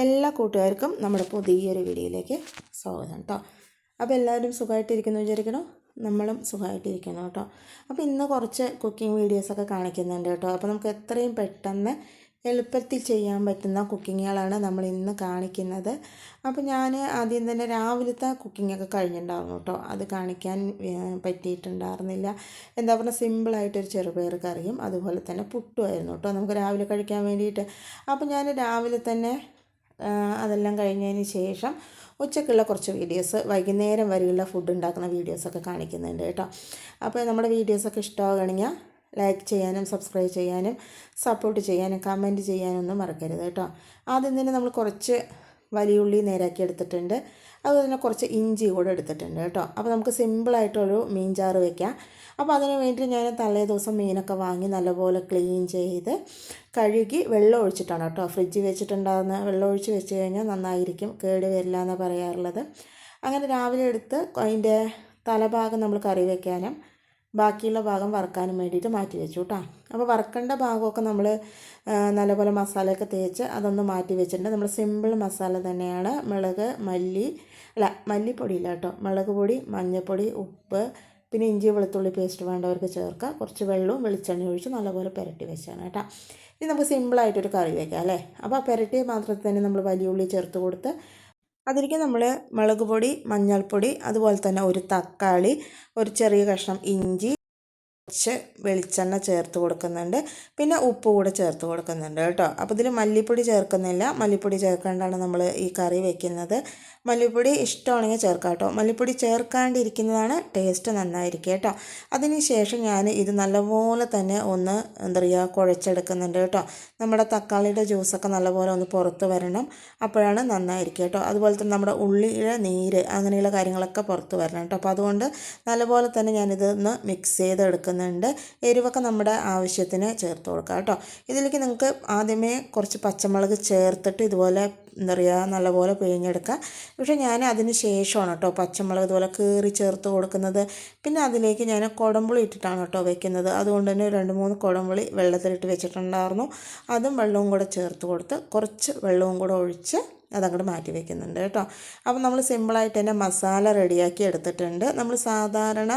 എല്ലാ കൂട്ടുകാർക്കും നമ്മുടെ പുതിയൊരു വീഡിയോയിലേക്ക് സ്വാഗതം കേട്ടോ. അപ്പോൾ എല്ലാവരും സുഖമായിട്ടിരിക്കുന്നു വിചാരിക്കണം. നമ്മളും സുഖമായിട്ടിരിക്കുന്നു കേട്ടോ. അപ്പോൾ ഇന്ന് കുറച്ച് കുക്കിംഗ് വീഡിയോസൊക്കെ കാണിക്കുന്നുണ്ട് കേട്ടോ. അപ്പോൾ നമുക്ക് എത്രയും പെട്ടെന്ന് എളുപ്പത്തിൽ ചെയ്യാൻ പറ്റുന്ന കുക്കിങ്ങുകളാണ് നമ്മൾ ഇന്ന് കാണിക്കുന്നത്. അപ്പോൾ ഞാൻ ആദ്യം തന്നെ രാവിലത്തെ കുക്കിങ്ങൊക്കെ കഴിഞ്ഞിട്ടുണ്ടായിരുന്നു കേട്ടോ. അത് കാണിക്കാൻ പറ്റിയിട്ടുണ്ടായിരുന്നില്ല. എന്താ പറഞ്ഞാൽ സിമ്പിളായിട്ടൊരു ചെറുപയർ കറിയും അതുപോലെ തന്നെ പുട്ടുമായിരുന്നു കേട്ടോ നമുക്ക് രാവിലെ കഴിക്കാൻ വേണ്ടിയിട്ട്. അപ്പോൾ ഞാൻ രാവിലെ തന്നെ അതെല്ലാം കഴിഞ്ഞതിന് ശേഷം ഉച്ചയ്ക്കുള്ള കുറച്ച് വീഡിയോസ് വൈകുന്നേരം വരെയുള്ള ഫുഡ് ഉണ്ടാക്കുന്ന വീഡിയോസൊക്കെ കാണിക്കുന്നുണ്ട് കേട്ടോ. അപ്പോൾ നമ്മുടെ വീഡിയോസൊക്കെ ഇഷ്ടമാകണമെങ്കിൽ ലൈക്ക് ചെയ്യാനും സബ്സ്ക്രൈബ് ചെയ്യാനും സപ്പോർട്ട് ചെയ്യാനും കമൻറ്റ് ചെയ്യാനൊന്നും മറക്കരുത് കേട്ടോ. ആദ്യം തന്നെ നമ്മൾ കുറച്ച് വലിയ ഉള്ളി നേരാക്കി എടുത്തിട്ടുണ്ട്. അതുപോലെ തന്നെ കുറച്ച് ഇഞ്ചി കൂടെ എടുത്തിട്ടുണ്ട് കേട്ടോ. അപ്പോൾ നമുക്ക് സിമ്പിളായിട്ടൊരു മീൻ ചാറ് വയ്ക്കാം. അപ്പോൾ അതിന് വേണ്ടി ഞാൻ തലേ ദിവസം മീനൊക്കെ വാങ്ങി നല്ലപോലെ ക്ലീൻ ചെയ്ത് കഴുകി വെള്ളം ഒഴിച്ചിട്ടാണ് കേട്ടോ ഫ്രിഡ്ജിൽ വെച്ചിട്ടുണ്ടാകുന്ന. വെള്ളം ഒഴിച്ച് വെച്ച് കഴിഞ്ഞാൽ നന്നായിരിക്കും, കേട് വരില്ല എന്ന് പറയാറുള്ളത്. അങ്ങനെ രാവിലെ എടുത്ത് അതിൻ്റെ തലഭാഗം നമ്മൾ കറി വയ്ക്കാനും ബാക്കിയുള്ള ഭാഗം വറുക്കാനും വേണ്ടിയിട്ട് മാറ്റി വെച്ചു കേട്ടോ. അപ്പോൾ വറുക്കേണ്ട ഭാഗമൊക്കെ നമ്മൾ നല്ലപോലെ മസാലയൊക്കെ തേച്ച് അതൊന്ന് മാറ്റി വെച്ചിട്ടുണ്ട്. നമ്മൾ സിമ്പിൾ മസാല തന്നെയാണ്. മല്ലിപ്പൊടിയില്ല കേട്ടോ, മുളക് പൊടി, മഞ്ഞൾപ്പൊടി, ഉപ്പ്, പിന്നെ ഇഞ്ചി വെളുത്തുള്ളി പേസ്റ്റ് വേണ്ടവർക്ക് ചേർക്കുക. കുറച്ച് വെള്ളവും വെളിച്ചെണ്ണ ഒഴിച്ച് നല്ലപോലെ പുരട്ടി വെച്ചാണ് കേട്ടോ. ഇനി നമുക്ക് സിമ്പിളായിട്ടൊരു കറി വയ്ക്കാം അല്ലേ. അപ്പോൾ ആ പുരട്ടിയ പാത്രത്തിൽ തന്നെ നമ്മൾ വലിയ ഉള്ളി ചേർത്ത് കൊടുത്ത് അതിലേക്ക് നമ്മൾ മുളക് പൊടി, മഞ്ഞൾപ്പൊടി, അതുപോലെ തന്നെ ഒരു തക്കാളി, ഒരു ചെറിയ കഷ്ണം ഇഞ്ചി, കുറച്ച് വെളിച്ചെണ്ണ ചേർത്ത് കൊടുക്കുന്നുണ്ട്. പിന്നെ ഉപ്പ് കൂടെ ചേർത്ത് കൊടുക്കുന്നുണ്ട് കേട്ടോ. അപ്പോൾ ഇതിൽ മല്ലിപ്പൊടി ചേർക്കുന്നില്ല. മല്ലിപ്പൊടി ചേർക്കാണ്ടാണ് നമ്മൾ ഈ കറി വയ്ക്കുന്നത്. മല്ലിപ്പൊടി ഇഷ്ടമാണെങ്കിൽ ചേർക്കാം കേട്ടോ. മല്ലിപ്പൊടി ചേർക്കാണ്ടിരിക്കുന്നതാണ് ടേസ്റ്റ് നന്നായിരിക്കും കേട്ടോ. അതിന് ശേഷം ഞാൻ ഇത് നല്ലപോലെ തന്നെ ഒന്ന് കുഴച്ചെടുക്കുന്നുണ്ട് കേട്ടോ. നമ്മുടെ തക്കാളിയുടെ ജ്യൂസൊക്കെ നല്ലപോലെ ഒന്ന് പുറത്ത് വരണം, അപ്പോഴാണ് നന്നായിരിക്കും കേട്ടോ. അതുപോലെ തന്നെ നമ്മുടെ ഉള്ളിയുടെ നീര് അങ്ങനെയുള്ള കാര്യങ്ങളൊക്കെ പുറത്ത് വരണം കേട്ടോ. അപ്പോൾ അതുകൊണ്ട് നല്ലപോലെ തന്നെ ഞാനിതൊന്ന് മിക്സ് ചെയ്തെടുക്കുന്നുണ്ട്. എരിവൊക്കെ നമ്മുടെ ആവശ്യത്തിന് ചേർത്ത് കൊടുക്കാം കേട്ടോ. ഇതിലേക്ക് നിങ്ങൾക്ക് ആദ്യമേ കുറച്ച് പച്ചമുളക് ചേർത്തിട്ട് ഇതുപോലെ നല്ലപോലെ പിഴിഞ്ഞെടുക്കുക. പക്ഷേ ഞാൻ അതിന് ശേഷമാണ് കേട്ടോ പച്ചമുളക് ഇതുപോലെ കീറി ചേർത്ത് കൊടുക്കുന്നത്. പിന്നെ അതിലേക്ക് ഞാൻ കുടംപുളി ഇട്ടിട്ടാണ് കേട്ടോ വെക്കുന്നത്. അതുകൊണ്ട് തന്നെ 2-3 കുടംപുളി വെള്ളത്തിലിട്ട് വെച്ചിട്ടുണ്ടായിരുന്നു. അതും വെള്ളവും കൂടെ ചേർത്ത് കൊടുത്ത് കുറച്ച് വെള്ളവും കൂടെ ഒഴിച്ച് അതങ്ങോട്ട് മാറ്റി വയ്ക്കുന്നുണ്ട് കേട്ടോ. അപ്പോൾ നമ്മൾ സിമ്പിളായിട്ട് തന്നെ മസാല റെഡിയാക്കി എടുത്തിട്ടുണ്ട്. നമ്മൾ സാധാരണ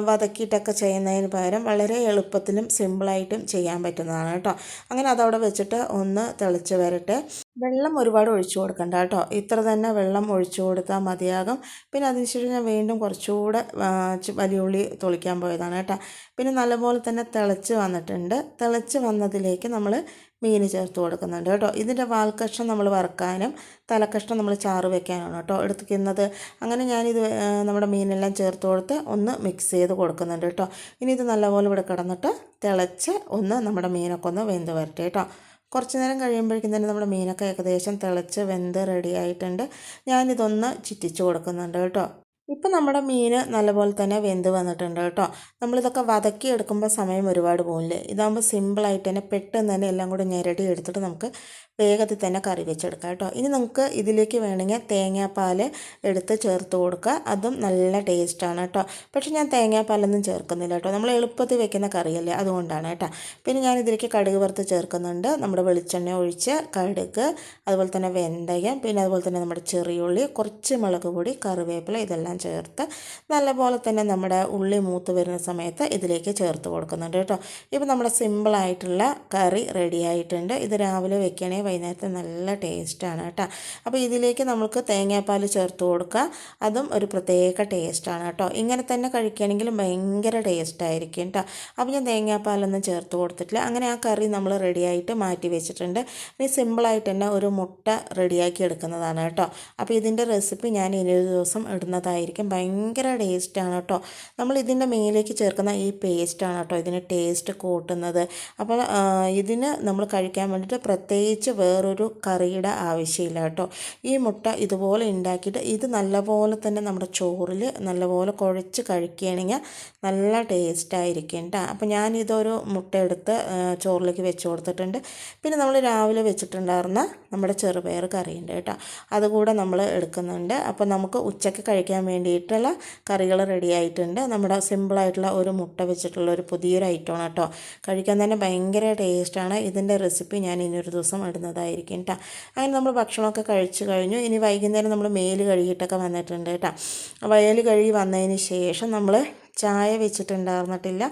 വതക്കിയിട്ടൊക്കെ ചെയ്യുന്നതിന് പകരം വളരെ എളുപ്പത്തിലും സിമ്പിളായിട്ടും ചെയ്യാൻ പറ്റുന്നതാണ് കേട്ടോ. അങ്ങനെ അതവിടെ വെച്ചിട്ട് ഒന്ന് തിളച്ച് വരട്ടെ. വെള്ളം ഒരുപാട് ഒഴിച്ചു കൊടുക്കണ്ട കേട്ടോ. ഇത്ര തന്നെ വെള്ളം ഒഴിച്ചു കൊടുത്താൽ മതിയാകും. പിന്നെ അതിനുശേഷം ഞാൻ വീണ്ടും കുറച്ചുകൂടെ വലിയ ഉള്ളി തൊളിക്കാൻ പോയതാണ് കേട്ടോ. പിന്നെ നല്ലപോലെ തന്നെ തിളച്ച് വന്നിട്ടുണ്ട്. തിളച്ച് വന്നതിലേക്ക് നമ്മൾ മീൻ ചേർത്ത് കൊടുക്കുന്നുണ്ട് കേട്ടോ. ഇതിൻ്റെ വാൽക്കഷ്ണം നമ്മൾ വറുക്കാനും തലക്കഷ്ണം നമ്മൾ ചാറ് വെക്കാനാണ് കേട്ടോ എടുക്കുന്നത്. അങ്ങനെ ഞാനിത് നമ്മുടെ മീനെല്ലാം ചേർത്ത് കൊടുത്ത് ഒന്ന് മിക്സ് ചെയ്ത് കൊടുക്കുന്നുണ്ട് കേട്ടോ. ഇനി ഇത് നല്ലപോലെ ഇവിടെ കിടന്നിട്ട് തിളച്ച് ഒന്ന് നമ്മുടെ മീനൊക്കെ ഒന്ന് വെന്ത് വരട്ടെ കേട്ടോ. കുറച്ച് നേരം കഴിയുമ്പോഴേക്കും തന്നെ നമ്മുടെ മീനൊക്കെ ഏകദേശം തിളച്ച് വെന്ത് റെഡി ആയിട്ടുണ്ട്. ഞാനിതൊന്ന് ചിറ്റിച്ച് കൊടുക്കുന്നുണ്ട് കേട്ടോ. ഇപ്പം നമ്മുടെ മീൻ നല്ലപോലെ തന്നെ വെന്ത് വന്നിട്ടുണ്ട് കേട്ടോ. നമ്മളിതൊക്കെ വതക്കി എടുക്കുമ്പോൾ സമയം ഒരുപാട് പോകില്ലേ. ഇതാകുമ്പോൾ സിമ്പിളായിട്ട് തന്നെ പെട്ടെന്ന് തന്നെ എല്ലാം കൂടി ഞെരടി എടുത്തിട്ട് നമുക്ക് വേഗത്തിൽ തന്നെ കറി വെച്ചെടുക്കാം കേട്ടോ. ഇനി നമുക്ക് ഇതിലേക്ക് വേണമെങ്കിൽ തേങ്ങാപ്പാൽ എടുത്ത് ചേർത്ത് കൊടുക്കുക. അതും നല്ല ടേസ്റ്റാണ് കേട്ടോ. പക്ഷേ ഞാൻ തേങ്ങാപ്പാലൊന്നും ചേർക്കുന്നില്ല കേട്ടോ. നമ്മൾ എളുപ്പത്തിൽ വെക്കുന്ന കറിയല്ലേ, അതുകൊണ്ടാണ് കേട്ടോ. പിന്നെ ഞാൻ ഇതിലേക്ക് കടുക് വറുത്ത് ചേർക്കുന്നുണ്ട്. നമ്മുടെ വെളിച്ചെണ്ണ ഒഴിച്ച് കടുക്, അതുപോലെ തന്നെ വെന്തയം, പിന്നെ അതുപോലെ തന്നെ നമ്മുടെ ചെറിയുള്ളി, കുറച്ച് മുളക് പൊടി, കറിവേപ്പില ഇതെല്ലാം ചേർത്ത് നല്ലപോലെ തന്നെ നമ്മുടെ ഉള്ളി മൂത്ത് വരുന്ന സമയത്ത് ഇതിലേക്ക് ചേർത്ത് കൊടുക്കുന്നുണ്ട് കേട്ടോ. ഇപ്പോൾ നമ്മുടെ സിമ്പിളായിട്ടുള്ള കറി റെഡി ആയിട്ടുണ്ട്. ഇത് രാവിലെ വെക്കണേ വൈകുന്നേരത്തെ നല്ല ടേസ്റ്റാണ് കേട്ടോ. അപ്പോൾ ഇതിലേക്ക് നമുക്ക് തേങ്ങാപ്പാൽ ചേർത്ത് കൊടുക്കുക. അതും ഒരു പ്രത്യേക ടേസ്റ്റാണ് കേട്ടോ. ഇങ്ങനെ തന്നെ കഴിക്കുകയാണെങ്കിൽ ഭയങ്കര ടേസ്റ്റായിരിക്കും കേട്ടോ. അപ്പോൾ ഞാൻ തേങ്ങാപ്പാലൊന്നും ചേർത്ത് കൊടുത്തിട്ടില്ല. അങ്ങനെ ആ കറി നമ്മൾ റെഡിയായിട്ട് മാറ്റി വെച്ചിട്ടുണ്ട്. ഇനി സിമ്പിളായിട്ട് തന്നെ ഒരു മുട്ട റെഡിയാക്കി എടുക്കുന്നതാണ് കേട്ടോ. അപ്പോൾ ഇതിൻ്റെ റെസിപ്പി ഞാൻ ഇനിയൊരു ദിവസം ഇടുന്നതായിരിക്കും. ഭയങ്കര ടേസ്റ്റാണ് കേട്ടോ. നമ്മൾ ഇതിൻ്റെ മേലേക്ക് ചേർക്കുന്ന ഈ പേസ്റ്റാണ് കേട്ടോ ഇതിന് ടേസ്റ്റ് കൂട്ടുന്നത്. അപ്പോൾ ഇതിന് നമ്മൾ കഴിക്കാൻ വേണ്ടിയിട്ട് പ്രത്യേകിച്ച് വേറൊരു കറിയുടെ ആവശ്യമില്ല കേട്ടോ. ഈ മുട്ട ഇതുപോലെ ഉണ്ടാക്കിയിട്ട് ഇത് നല്ലപോലെ തന്നെ നമ്മുടെ ചോറിൽ നല്ലപോലെ കുഴച്ച് കഴിക്കുകയാണെങ്കിൽ നല്ല ടേസ്റ്റായിരിക്കും കേട്ടോ. അപ്പോൾ ഞാനിതൊരു മുട്ട എടുത്ത് ചോറിലേക്ക് വെച്ച് കൊടുത്തിട്ടുണ്ട്. പിന്നെ നമ്മൾ രാവിലെ വെച്ചിട്ടുണ്ടായിരുന്ന നമ്മുടെ ചെറുപയർ കറിയുണ്ട് കേട്ടോ, അതുകൂടെ നമ്മൾ എടുക്കുന്നുണ്ട്. അപ്പോൾ നമുക്ക് ഉച്ചയ്ക്ക് കഴിക്കാൻ വേണ്ടിയിട്ടുള്ള കറികൾ റെഡി ആയിട്ടുണ്ട്. നമ്മുടെ സിമ്പിളായിട്ടുള്ള ഒരു മുട്ട വെച്ചിട്ടുള്ള ഒരു പുതിയൊരു ഐറ്റമാണ് കേട്ടോ. കഴിക്കാൻ തന്നെ ഭയങ്കര ടേസ്റ്റാണ്. ഇതിൻ്റെ റെസിപ്പി ഞാൻ ഇനിയൊരു ദിവസം ഇടുന്നത് ഇടുന്നതായിരിക്കും കേട്ടോ. അങ്ങനെ നമ്മൾ ഭക്ഷണമൊക്കെ കഴിച്ച് കഴിഞ്ഞു. ഇനി വൈകുന്നേരം നമ്മൾ മേല് കഴുകിയിട്ടൊക്കെ വന്നിട്ടുണ്ട് കേട്ടോ. മേല് കഴുകി വന്നതിന് ശേഷം നമ്മൾ ചായ വെച്ചിട്ടുണ്ടായിരുന്നിട്ടില്ല.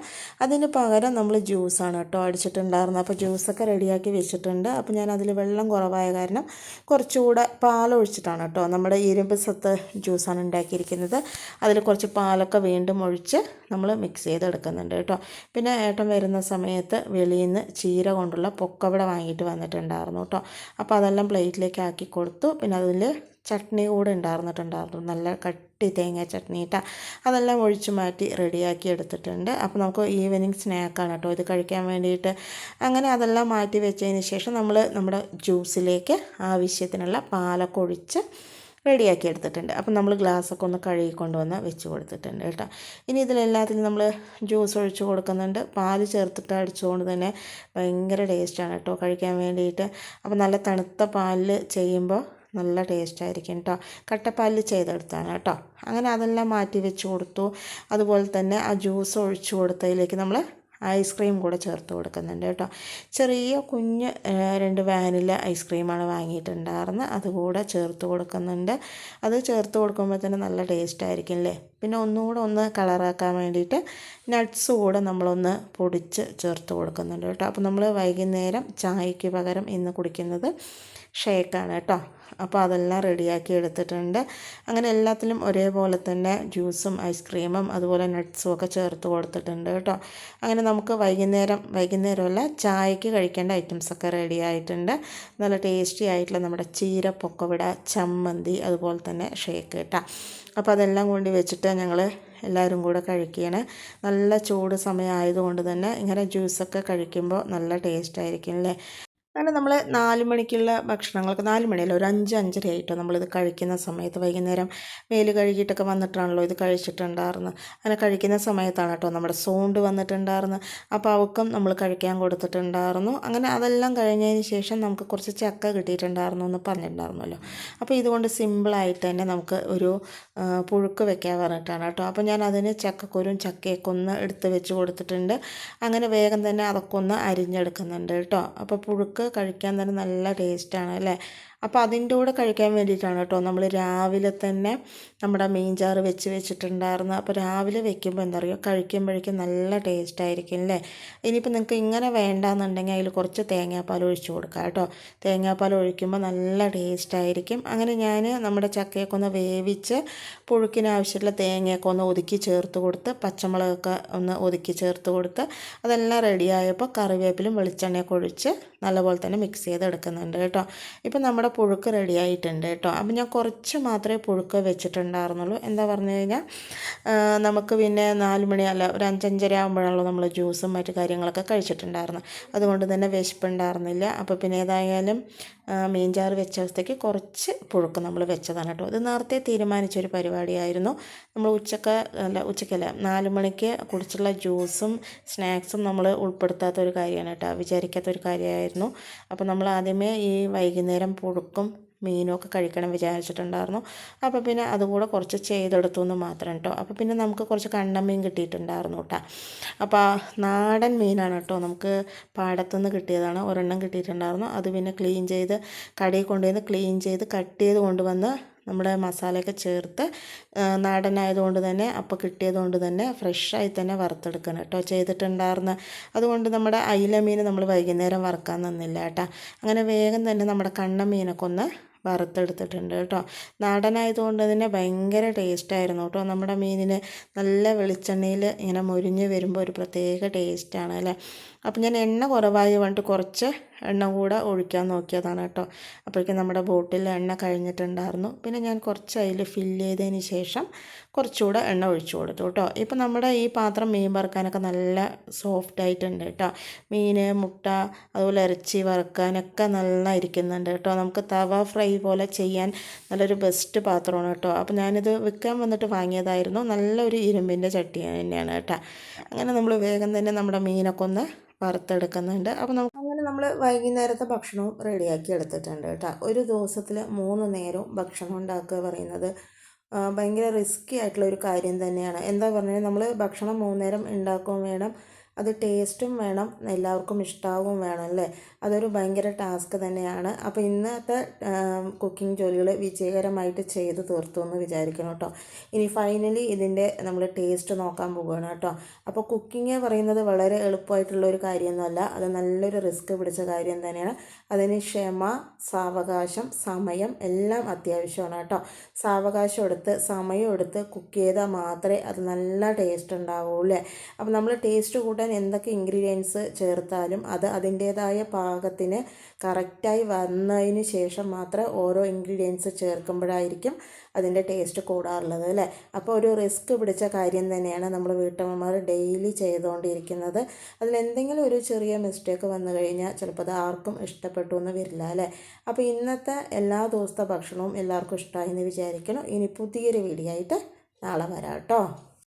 അതിന് പകരം നമ്മൾ ജ്യൂസാണ് കേട്ടോ അടിച്ചിട്ടുണ്ടായിരുന്നത്. അപ്പോൾ ജ്യൂസൊക്കെ റെഡിയാക്കി വെച്ചിട്ടുണ്ട്. അപ്പോൾ ഞാൻ അതിൽ വെള്ളം കുറവായ കാരണം കുറച്ചുകൂടെ പാലൊഴിച്ചിട്ടാണ് കേട്ടോ നമ്മുടെ ഇരുമ്പ് സത്ത് ജ്യൂസാണ് ഉണ്ടാക്കിയിരിക്കുന്നത്. അതിൽ കുറച്ച് പാലൊക്കെ വീണ്ടും ഒഴിച്ച് നമ്മൾ മിക്സ് ചെയ്തെടുക്കുന്നുണ്ട് കേട്ടോ. പിന്നെ ഏട്ടൻ വരുന്ന സമയത്ത് വെളിയിൽ നിന്ന് ചീര കൊണ്ടുള്ള പൊക്കവട വാങ്ങിയിട്ട് വന്നിട്ടുണ്ടായിരുന്നു കേട്ടോ. അപ്പോൾ അതെല്ലാം പ്ലേറ്റിലേക്ക് ആക്കി കൊടുത്തു. പിന്നെ അതിൽ ചട്നി കൂടെ ഉണ്ടായിരുന്നിട്ടുണ്ടായിരുന്നു, നല്ല കട്ടി തേങ്ങ ചട്നി ഇട്ട. അതെല്ലാം ഒഴിച്ച് മാറ്റി റെഡിയാക്കി എടുത്തിട്ടുണ്ട്. അപ്പോൾ നമുക്ക് ഈവനിങ് സ്നാക്കാണ് കേട്ടോ ഇത് കഴിക്കാൻ വേണ്ടിയിട്ട്. അങ്ങനെ അതെല്ലാം മാറ്റി വെച്ചതിന് ശേഷം നമ്മൾ നമ്മുടെ ജ്യൂസിലേക്ക് ആവശ്യത്തിനുള്ള പാലൊക്കെ ഒഴിച്ച് റെഡിയാക്കി എടുത്തിട്ടുണ്ട്. അപ്പം നമ്മൾ ഗ്ലാസ്സൊക്കെ ഒന്ന് കഴുകി കൊണ്ടുവന്ന് വെച്ച് കൊടുത്തിട്ടുണ്ട് കേട്ടോ. ഇനി ഇതിലെല്ലാത്തിലും നമ്മൾ ജ്യൂസ് ഒഴിച്ച് കൊടുക്കുന്നുണ്ട്. പാല് ചേർത്തിട്ട് അടിച്ചുകൊണ്ട് തന്നെ ഭയങ്കര ടേസ്റ്റാണ് കേട്ടോ കഴിക്കാൻ വേണ്ടിയിട്ട്. അപ്പോൾ നല്ല തണുത്ത പാലിൽ ചെയ്യുമ്പോൾ നല്ല ടേസ്റ്റായിരിക്കും കേട്ടോ. കട്ടപ്പാലിൽ ചെയ്തെടുത്താണ് കേട്ടോ. അങ്ങനെ അതെല്ലാം മാറ്റി വെച്ച് കൊടുത്തു. അതുപോലെ തന്നെ ആ ജ്യൂസ് ഒഴിച്ച് കൊടുത്തതിലേക്ക് നമ്മൾ ഐസ്ക്രീം കൂടെ ചേർത്ത് കൊടുക്കുന്നുണ്ട് കേട്ടോ. ചെറിയ കുഞ്ഞ് 2 വാനില ഐസ്ക്രീമാണ് വാങ്ങിയിട്ടുണ്ടായിരുന്നത്, അതുകൂടെ ചേർത്ത് കൊടുക്കുന്നുണ്ട്. അത് ചേർത്ത് കൊടുക്കുമ്പോൾ തന്നെ നല്ല ടേസ്റ്റ് ആയിരിക്കും അല്ലേ. പിന്നെ ഒന്നുകൂടെ ഒന്ന് കളറാക്കാൻ വേണ്ടിയിട്ട് നട്ട്സ് കൂടെ നമ്മളൊന്ന് പൊടിച്ച് ചേർത്ത് കൊടുക്കുന്നുണ്ട് കേട്ടോ. അപ്പോൾ നമ്മൾ വൈകുന്നേരം ചായയ്ക്ക് പകരം ഇന്ന് കുടിക്കുന്നത് ഷേക്കാണ് കേട്ടോ. അപ്പോൾ അതെല്ലാം റെഡിയാക്കി എടുത്തിട്ടുണ്ട്. അങ്ങനെ എല്ലാത്തിലും ഒരേപോലെ തന്നെ ജ്യൂസും ഐസ്ക്രീമും അതുപോലെ നട്ട്സും ഒക്കെ ചേർത്ത് കൊടുത്തിട്ടുണ്ട് കേട്ടോ. അങ്ങനെ നമുക്ക് വൈകുന്നേരമല്ല ചായക്ക് കഴിക്കേണ്ട ഐറ്റംസൊക്കെ റെഡി ആയിട്ടുണ്ട്. നല്ല ടേസ്റ്റി ആയിട്ടുള്ള നമ്മുടെ ചീര പൊക്കവട, ചമ്മന്തി, അതുപോലെ തന്നെ ഷേക്ക് കേട്ടോ. അപ്പോൾ അതെല്ലാം കൊണ്ട് വെച്ചിട്ട് ഞങ്ങൾ എല്ലാവരും കൂടെ കഴിക്കുകയാണ്. നല്ല ചൂട് സമയമായതുകൊണ്ട് തന്നെ ഇങ്ങനെ ജ്യൂസൊക്കെ കഴിക്കുമ്പോൾ നല്ല ടേസ്റ്റ് ആയിരിക്കും അല്ലേ. അങ്ങനെ നമ്മൾ 4 മണിക്കുള്ള ഭക്ഷണങ്ങളൊക്കെ 4 മണിയല്ല, ഒരു 5-5:30 ആയിട്ടോ നമ്മളിത് കഴിക്കുന്ന സമയത്ത്. വൈകുന്നേരം മേല് കഴുകിയിട്ടൊക്കെ വന്നിട്ടാണല്ലോ ഇത് കഴിച്ചിട്ടുണ്ടായിരുന്നത്. അങ്ങനെ കഴിക്കുന്ന സമയത്താണ് കേട്ടോ നമ്മുടെ സൗണ്ട് വന്നിട്ടുണ്ടായിരുന്നത്. അപ്പോൾ അവൾക്കും നമ്മൾ കഴിക്കാൻ കൊടുത്തിട്ടുണ്ടായിരുന്നു. അങ്ങനെ അതെല്ലാം കഴിഞ്ഞതിന് ശേഷം നമുക്ക് കുറച്ച് ചക്ക കിട്ടിയിട്ടുണ്ടായിരുന്നു എന്ന് പറഞ്ഞിട്ടുണ്ടായിരുന്നല്ലോ. അപ്പോൾ ഇതുകൊണ്ട് സിമ്പിളായിട്ട് തന്നെ നമുക്ക് ഒരു പുഴുക്ക് വെക്കാൻ പറഞ്ഞിട്ടാണ് കേട്ടോ. അപ്പോൾ ഞാൻ അതിന് ചക്കക്കുരും ചക്കയൊക്കെ ഒന്ന് എടുത്ത് വെച്ച് കൊടുത്തിട്ടുണ്ട്. അങ്ങനെ വേഗം തന്നെ അതൊക്കെ ഒന്ന് അരിഞ്ഞെടുക്കുന്നുണ്ട് കേട്ടോ. അപ്പോൾ പുഴുക്ക് കഴിക്കാൻ തന്നെ നല്ല ടേസ്റ്റാണ് അല്ലേ. അപ്പോൾ അതിൻ്റെ കൂടെ കഴിക്കാൻ വേണ്ടിയിട്ടാണ് കേട്ടോ നമ്മൾ രാവിലെ തന്നെ നമ്മുടെ മീൻചാറ് വെച്ചിട്ടുണ്ടായിരുന്നു. അപ്പോൾ രാവിലെ വെക്കുമ്പോൾ എന്താ പറയുക, കഴിക്കുമ്പോഴേക്കും നല്ല ടേസ്റ്റായിരിക്കും അല്ലേ. ഇനിയിപ്പോൾ നിങ്ങൾക്ക് ഇങ്ങനെ വേണ്ടാന്നുണ്ടെങ്കിൽ അതിൽ കുറച്ച് തേങ്ങാപ്പാൽ ഒഴിച്ച് കൊടുക്കാം കേട്ടോ. തേങ്ങാപ്പാൽ ഒഴിക്കുമ്പോൾ നല്ല ടേസ്റ്റായിരിക്കും. അങ്ങനെ ഞാൻ നമ്മുടെ ചക്കയൊക്കെ ഒന്ന് വേവിച്ച് പുഴുക്കിനാവശ്യമുള്ള തേങ്ങയൊക്കെ ഒന്ന് ഒതുക്കി ചേർത്ത് കൊടുത്ത് പച്ചമുളകൊക്കെ ഒന്ന് ഒതുക്കി ചേർത്ത് കൊടുത്ത് അതെല്ലാം റെഡിയായപ്പോൾ കറിവേപ്പിലും വെളിച്ചെണ്ണയൊക്കെ ഒഴിച്ച് നല്ലപോലെ തന്നെ മിക്സ് ചെയ്തെടുക്കുന്നുണ്ട് കേട്ടോ. ഇപ്പം നമ്മുടെ പുഴുക്ക് റെഡി ആയിട്ടുണ്ട് കേട്ടോ. അപ്പം ഞാൻ കുറച്ച് മാത്രമേ പുഴുക്ക് വെച്ചിട്ടുണ്ടായിരുന്നുള്ളൂ. എന്താ പറഞ്ഞു കഴിഞ്ഞാൽ നമുക്ക് പിന്നെ 4 മണി അല്ല ഒരു 5-5:30 ആകുമ്പോഴാണല്ലോ നമ്മൾ ജ്യൂസും മറ്റു കാര്യങ്ങളൊക്കെ കഴിച്ചിട്ടുണ്ടായിരുന്നത്. അതുകൊണ്ട് തന്നെ വിശപ്പുണ്ടായിരുന്നില്ല. അപ്പോൾ പിന്നെ ഏതായാലും മീൻചാറ് വെച്ച അവസ്ഥയ്ക്ക് കുറച്ച് പുഴുക്ക് നമ്മൾ വെച്ചതാണ് കേട്ടോ. ഇത് നേരത്തെ തീരുമാനിച്ചൊരു പരിപാടിയായിരുന്നു. നമ്മൾ ഉച്ചക്കല്ല 4 മണിക്ക് കുടിച്ചുള്ള ജ്യൂസും സ്നാക്സും നമ്മൾ ഉൾപ്പെടുത്താത്തൊരു കാര്യമാണ് കേട്ടോ, വിചാരിക്കാത്തൊരു കാര്യമായിരുന്നു. അപ്പോൾ നമ്മൾ ആദ്യമേ ഈ വൈകുന്നേരം പുഴുക്കും മീനും ഒക്കെ കഴിക്കണം വിചാരിച്ചിട്ടുണ്ടായിരുന്നു. അപ്പോൾ പിന്നെ അതുകൂടെ കുറച്ച് ചെയ്തെടുത്തു എന്ന് മാത്രം കേട്ടോ. അപ്പോൾ പിന്നെ നമുക്ക് കുറച്ച് കണ്ണൻ മീൻ കിട്ടിയിട്ടുണ്ടായിരുന്നു കേട്ടോ. അപ്പോൾ നാടൻ മീനാണ് കേട്ടോ, നമുക്ക് പാടത്തുനിന്ന് കിട്ടിയതാണ്. ഒരെണ്ണം കിട്ടിയിട്ടുണ്ടായിരുന്നു. അത് പിന്നെ ക്ലീൻ ചെയ്ത് കടയിൽ കൊണ്ടുവന്ന് ക്ലീൻ ചെയ്ത് കട്ട് ചെയ്ത് കൊണ്ടുവന്ന് നമ്മുടെ മസാലയൊക്കെ ചേർത്ത് നാടനായതുകൊണ്ട് തന്നെ അപ്പോൾ കിട്ടിയതുകൊണ്ട് തന്നെ ഫ്രഷായി തന്നെ വറുത്തെടുക്കണം കേട്ടോ ചെയ്തിട്ടുണ്ടായിരുന്നു. അതുകൊണ്ട് നമ്മുടെ അയില മീൻ നമ്മൾ വൈകുന്നേരം വറുക്കാൻ നിന്നില്ല കേട്ടോ. അങ്ങനെ വേഗം തന്നെ നമ്മുടെ കണ്ണൻ മീനൊക്കെ ഒന്ന് വറുത്തെടുത്തിട്ടുണ്ട് കേട്ടോ. നാടനായതുകൊണ്ട് തന്നെ ഭയങ്കര ടേസ്റ്റായിരുന്നു കേട്ടോ. നമ്മുടെ മീനിന് നല്ല വെളിച്ചെണ്ണയിൽ ഇങ്ങനെ മൊരിഞ്ഞ് വരുമ്പോൾ ഒരു പ്രത്യേക ടേസ്റ്റാണ് അല്ലേ. അപ്പം ഞാൻ എണ്ണ കുറവായി പറഞ്ഞിട്ട് കുറച്ച് എണ്ണ കൂടെ ഒഴിക്കാൻ നോക്കിയതാണ് കേട്ടോ. അപ്പോഴേക്കും നമ്മുടെ ബോട്ടിൽ എണ്ണ കഴിഞ്ഞിട്ടുണ്ടായിരുന്നു. പിന്നെ ഞാൻ കുറച്ച് അതിൽ ഫില്ല് ചെയ്തതിന് ശേഷം കുറച്ചുകൂടെ എണ്ണ ഒഴിച്ചു കൊടുത്തു കേട്ടോ. ഇപ്പം നമ്മുടെ ഈ പാത്രം മീൻ വറുക്കാനൊക്കെ നല്ല സോഫ്റ്റായിട്ടുണ്ട് കേട്ടോ. മീൻ, മുട്ട, അതുപോലെ ഇറച്ചി വറുക്കാനൊക്കെ നല്ല ഇരിക്കുന്നുണ്ട് കേട്ടോ. നമുക്ക് തവ ഫ്രൈ പോലെ ചെയ്യാൻ നല്ലൊരു ബെസ്റ്റ് പാത്രമാണ് കേട്ടോ. അപ്പോൾ ഞാനിത് വിൽക്കാൻ വന്നിട്ട് വാങ്ങിയതായിരുന്നു. നല്ലൊരു ഇരുമ്പിൻ്റെ ചട്ടി തന്നെയാണ് കേട്ടോ. അങ്ങനെ നമ്മൾ വേഗം തന്നെ നമ്മുടെ മീനൊക്കെ ഒന്ന് വറുത്തെടുക്കുന്നുണ്ട്. അപ്പോൾ അങ്ങനെ നമ്മൾ വൈകുന്നേരത്തെ ഭക്ഷണവും റെഡിയാക്കി എടുത്തിട്ടുണ്ട് കേട്ടോ. ഒരു ദിവസത്തിൽ 3 നേരവും ഭക്ഷണം ഉണ്ടാക്കുക പറയുന്നത് ഭയങ്കര റിസ്ക്കി ആയിട്ടുള്ള ഒരു കാര്യം തന്നെയാണ്. എന്താ പറഞ്ഞാൽ നമ്മൾ ഭക്ഷണം 3 നേരം ഉണ്ടാക്കുകയും വേണം, അത് ടേസ്റ്റും വേണം, എല്ലാവർക്കും ഇഷ്ടാവും വേണം അല്ലേ. അതൊരു ഭയങ്കര ടാസ്ക് തന്നെയാണ്. അപ്പോൾ ഇന്നത്തെ കുക്കിംഗ് ജോലികൾ വിജയകരമായിട്ട് ചെയ്ത് തീർത്തു എന്ന് വിചാരിക്കണം കേട്ടോ. ഇനി ഫൈനലി ഇതിൻ്റെ നമ്മൾ ടേസ്റ്റ് നോക്കാൻ പോവുകയാണ് കേട്ടോ. അപ്പോൾ കുക്കിംഗ് പറയുന്നത് വളരെ എളുപ്പമായിട്ടുള്ള ഒരു കാര്യമൊന്നുമല്ല, അത് നല്ലൊരു റിസ്ക് പിടിച്ച കാര്യം തന്നെയാണ്. അതിന് ക്ഷമ, സാവകാശം, സമയം എല്ലാം അത്യാവശ്യമാണ് കേട്ടോ. സാവകാശം എടുത്ത് സമയം എടുത്ത് കുക്ക് ചെയ്താൽ മാത്രമേ അത് നല്ല ടേസ്റ്റ് ഉണ്ടാവുള്ളൂ. അപ്പോൾ നമ്മൾ ടേസ്റ്റ് കൂട്ടാൻ എന്തൊക്കെ ഇൻഗ്രീഡിയൻസ് ചേർത്താലും അത് അതിൻ്റേതായ പാകത്തിന് കറക്റ്റായി വന്നതിന് ശേഷം മാത്രമേ ഓരോ ഇൻഗ്രീഡിയൻസ് ചേർക്കുമ്പോഴായിരിക്കും അതിൻ്റെ ടേസ്റ്റ് കൂടാറുള്ളത് അല്ലേ. അപ്പോൾ ഒരു റിസ്ക് പിടിച്ച കാര്യം തന്നെയാണ് നമ്മൾ വീട്ടമ്മമാർ ഡെയിലി ചെയ്തുകൊണ്ടിരിക്കുന്നത്. അതിലെന്തെങ്കിലും ഒരു ചെറിയ മിസ്റ്റേക്ക് വന്നു കഴിഞ്ഞാൽ ചിലപ്പോൾ അത് ആർക്കും ഇഷ്ടപ്പെട്ടു എന്ന് വരില്ല അല്ലേ. അപ്പോൾ ഇന്നത്തെ എല്ലാ ദിവസത്തെ ഭക്ഷണവും എല്ലാവർക്കും ഇഷ്ടമായി എന്ന് വിചാരിക്കണം. ഇനി പുതിയൊരു വീഡിയോ ആയിട്ട് നാളെ വരാം കേട്ടോ.